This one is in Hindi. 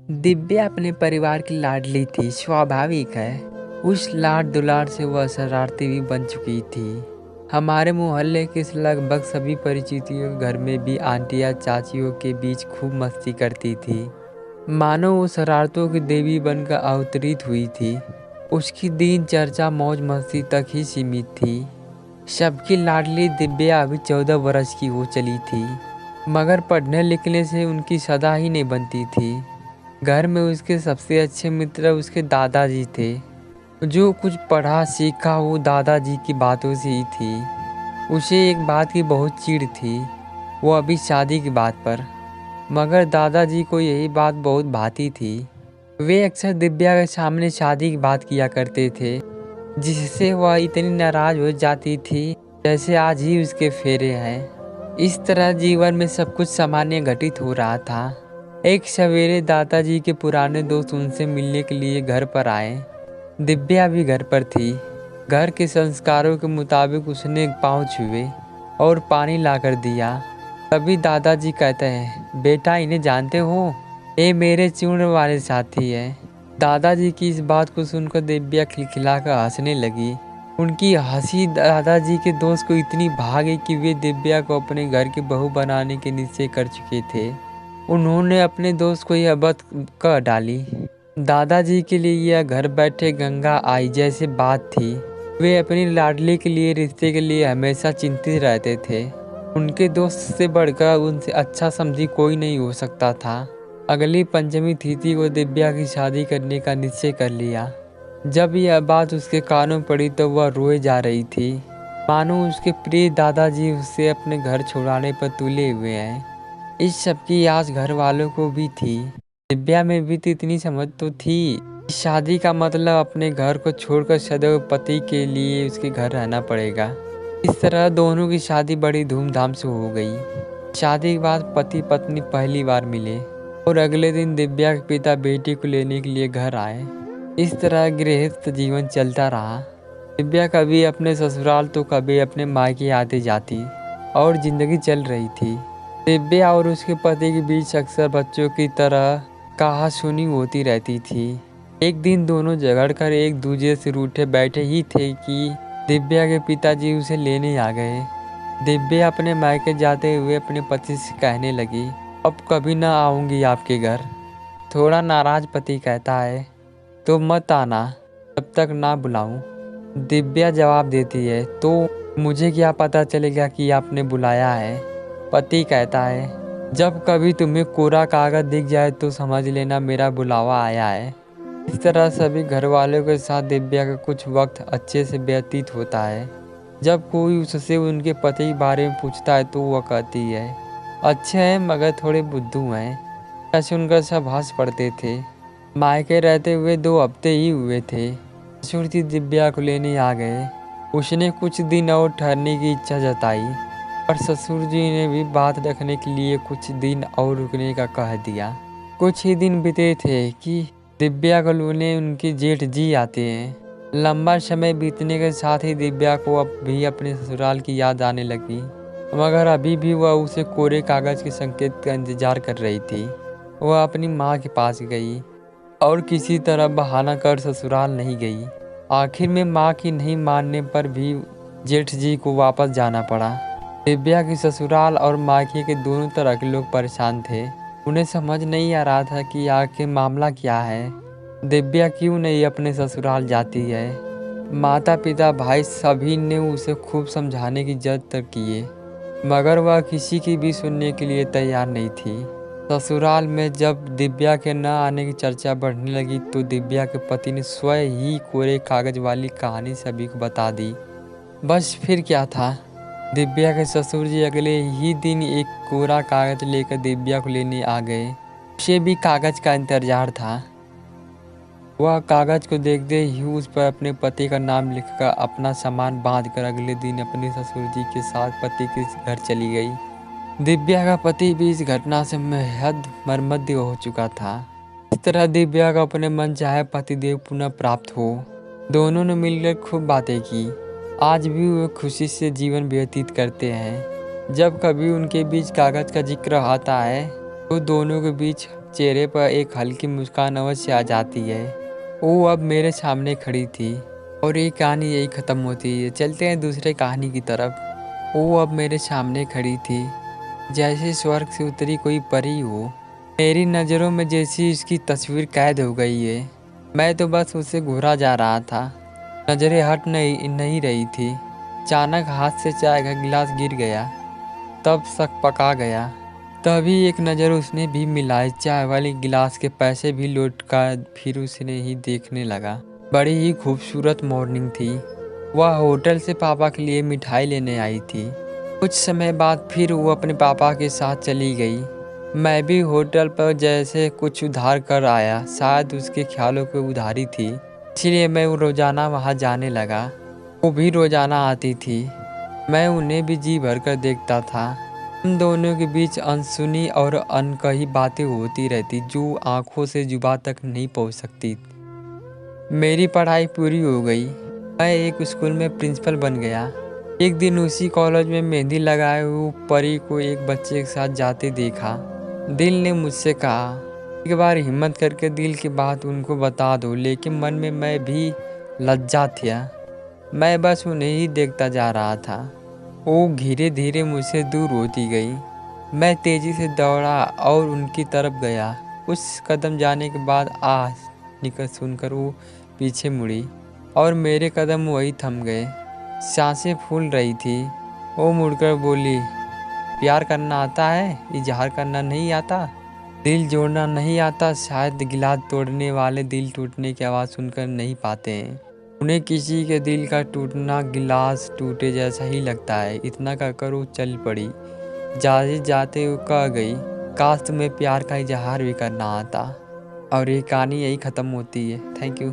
दिव्या अपने परिवार की लाडली थी, स्वाभाविक है। उस लाड दुलार से वह शरारती भी बन चुकी थी। हमारे मोहल्ले के लगभग सभी परिचितियों के घर में भी आंटियाँ चाचियों के बीच खूब मस्ती करती थी, मानो वो शरारतों की देवी बनकर अवतरित हुई थी। उसकी दिन चर्चा मौज मस्ती तक ही सीमित थी। सबकी लाडली दिव्या अभी 14 वर्ष की हो चली थी, मगर पढ़ने लिखने से उनकी सदा ही नहीं बनती थी। घर में उसके सबसे अच्छे मित्र उसके दादाजी थे। जो कुछ पढ़ा सीखा वो दादाजी की बातों से ही थी। उसे एक बात की बहुत चिढ़ थी, वो अभी शादी की बात पर, मगर दादाजी को यही बात बहुत भाती थी। वे अक्सर दिव्या के सामने शादी की बात किया करते थे, जिससे वह इतनी नाराज हो जाती थी जैसे आज ही उसके फेरे हैं। इस तरह जीवन में सब कुछ सामान्य घटित हो रहा था। एक सवेरे दादाजी के पुराने दोस्त उनसे मिलने के लिए घर पर आए। दिव्या भी घर पर थी। घर के संस्कारों के मुताबिक उसने पाँव छुए और पानी लाकर दिया। तभी दादाजी कहते हैं, बेटा इन्हें जानते हो? ये मेरे चूर्ण वाले साथी हैं। दादाजी की इस बात को सुनकर दिव्या खिलखिलाकर हंसने लगी। उनकी हंसी दादाजी के दोस्त को इतनी भा गई कि वे दिव्या को अपने घर की बहू बनाने के निश्चय कर चुके थे। उन्होंने अपने दोस्त को यह बात कह डाली। दादाजी के लिए यह घर बैठे गंगा आई जैसी बात थी। वे अपनी लाडली के लिए रिश्ते के लिए हमेशा चिंतित रहते थे। उनके दोस्त से बढ़कर उनसे अच्छा समझी कोई नहीं हो सकता था। अगली पंचमी तिथि को दिव्या की शादी करने का निश्चय कर लिया। जब यह बात उसके कानों पड़ी तो वह रोए जा रही थी, मानो उसके प्रिय दादाजी उसे अपने घर छुड़ाने पर तुले हुए हैं। इस सब की आस घर वालों को भी थी। दिव्या में भी तो इतनी समझ तो थी। शादी का मतलब अपने घर को छोड़कर सदैव पति के लिए उसके घर रहना पड़ेगा। इस तरह दोनों की शादी बड़ी धूमधाम से हो गई। शादी के बाद पति पत्नी पहली बार मिले और अगले दिन दिव्या के पिता बेटी को लेने के लिए घर आए। इस तरह गृहस्थ जीवन चलता रहा। दिव्या कभी अपने ससुराल तो कभी अपने मायके आती जाती और जिंदगी चल रही थी। दिव्या और उसके पति के बीच अक्सर बच्चों की तरह कहासुनी होती रहती थी। एक दिन दोनों झगड़कर एक दूसरे से रूठे बैठे ही थे कि दिव्या के पिताजी उसे लेने आ गए। दिव्या अपने मायके जाते हुए अपने पति से कहने लगी, अब कभी ना आऊँगी आपके घर। थोड़ा नाराज पति कहता है, तो मत आना जब तक ना बुलाऊं। दिव्या जवाब देती है, तो मुझे क्या पता चलेगा कि आपने बुलाया है। पति कहता है, जब कभी तुम्हें कोरा कागज दिख जाए तो समझ लेना मेरा बुलावा आया है। इस तरह सभी घर वालों के साथ दिव्या का कुछ वक्त अच्छे से व्यतीत होता है। जब कोई उससे उनके पति के बारे में पूछता है तो वह कहती है, अच्छे हैं मगर थोड़े बुद्धू हैं। ऐसे उनका सब हंस पड़ते थे। मायके रहते हुए 2 हफ्ते ही हुए थे। ससुर जी दिव्या को लेने आ गए। उसने कुछ दिन और ठहरने की इच्छा जताई और ससुर जी ने भी बात रखने के लिए कुछ दिन और रुकने का कह दिया। कुछ ही दिन बीते थे कि दिव्या को लेने उनके जेठ जी आते हैं। लंबा समय बीतने के साथ ही दिव्या को अब भी अपने ससुराल की याद आने लगी, मगर अभी भी वह उसे कोरे कागज के संकेत का इंतजार कर रही थी। वह अपनी माँ के पास गई और किसी तरह बहाना कर ससुराल नहीं गई। आखिर में माँ की नहीं मानने पर भी जेठ जी को वापस जाना पड़ा। दिव्या के ससुराल और मायके के दोनों तरह के लोग परेशान थे। उन्हें समझ नहीं आ रहा था कि आखिर मामला क्या है। दिव्या क्यों नहीं अपने ससुराल जाती है। माता पिता भाई सभी ने उसे खूब समझाने की जद तक किए, मगर वह किसी की भी सुनने के लिए तैयार नहीं थी। ससुराल में जब दिव्या के न आने की चर्चा बढ़ने लगी तो दिव्या के पति ने स्वयं ही कोरे कागज वाली कहानी सभी को बता दी। बस फिर क्या था, दिव्या के ससुर जी अगले ही दिन एक कोरा कागज लेकर दिव्या को लेने आ गए। उसे भी कागज का इंतजार था। वह कागज को देखते ही उस पर अपने पति का नाम लिखकर अपना सामान बांधकर अगले दिन अपने ससुर जी के साथ पति के घर चली गई। दिव्या का पति भी इस घटना से बेहद मर्मज्ञ हो चुका था। इस तरह दिव्या का अपने मन चाहे पतिदेव पुनः प्राप्त हो। दोनों ने मिलकर खूब बातें की। आज भी वे खुशी से जीवन व्यतीत करते हैं। जब कभी उनके बीच कागज का जिक्र आता है तो दोनों के बीच चेहरे पर एक हल्की मुस्कान अवश्य आ जाती है। वो अब मेरे सामने खड़ी थी और ये कहानी यही ख़त्म होती है। चलते हैं दूसरे कहानी की तरफ। वो अब मेरे सामने खड़ी थी, जैसे स्वर्ग से उतरी कोई परी हो। मेरी नज़रों में जैसी उसकी तस्वीर कैद हो गई है। मैं तो बस उससे घूरा जा रहा था, नज़रें हट नहीं रही थी। अचानक हाथ से चाय का गिलास गिर गया, तब शक पका गया। तभी एक नज़र उसने भी मिलाई, चाय वाली गिलास के पैसे भी लौट कर फिर उसने ही देखने लगा। बड़ी ही खूबसूरत मॉर्निंग थी। वह होटल से पापा के लिए मिठाई लेने आई थी। कुछ समय बाद फिर वो अपने पापा के साथ चली गई। मैं भी होटल पर जैसे कुछ उधार कर आया, शायद उसके ख्यालों की उधारी थी, इसलिए मैं रोज़ाना वहाँ जाने लगा। वो भी रोज़ाना आती थी, मैं उन्हें भी जी भर कर देखता था। हम दोनों के बीच अनसुनी और अनकही बातें होती रहती, जो आंखों से जुबान तक नहीं पहुंच सकती। मेरी पढ़ाई पूरी हो गई, मैं एक स्कूल में प्रिंसिपल बन गया। एक दिन उसी कॉलेज में मेहंदी लगाए हुए परी को एक बच्चे के साथ जाते देखा। दिल ने मुझसे कहा, एक बार हिम्मत करके दिल की बात उनको बता दो, लेकिन मन में मैं भी लज्जा था। मैं बस उन्हें ही देखता जा रहा था। वो धीरे धीरे मुझसे दूर होती गई। मैं तेजी से दौड़ा और उनकी तरफ गया। कुछ कदम जाने के बाद निकल सुनकर वो पीछे मुड़ी और मेरे कदम वही थम गए। सांसें फूल रही थी। वो मुड़कर बोली, प्यार करना आता है, इजहार करना नहीं आता, दिल जोड़ना नहीं आता। शायद गिलास तोड़ने वाले दिल टूटने की आवाज़ सुनकर नहीं पाते हैं। उन्हें किसी के दिल का टूटना गिलास टूटे जैसा ही लगता है। इतना कहकर वो चल पड़ी। जाते जाते वो कह गई, काश तुम्हें प्यार का इजहार भी करना आता। और ये कहानी यही ख़त्म होती है। Thank you.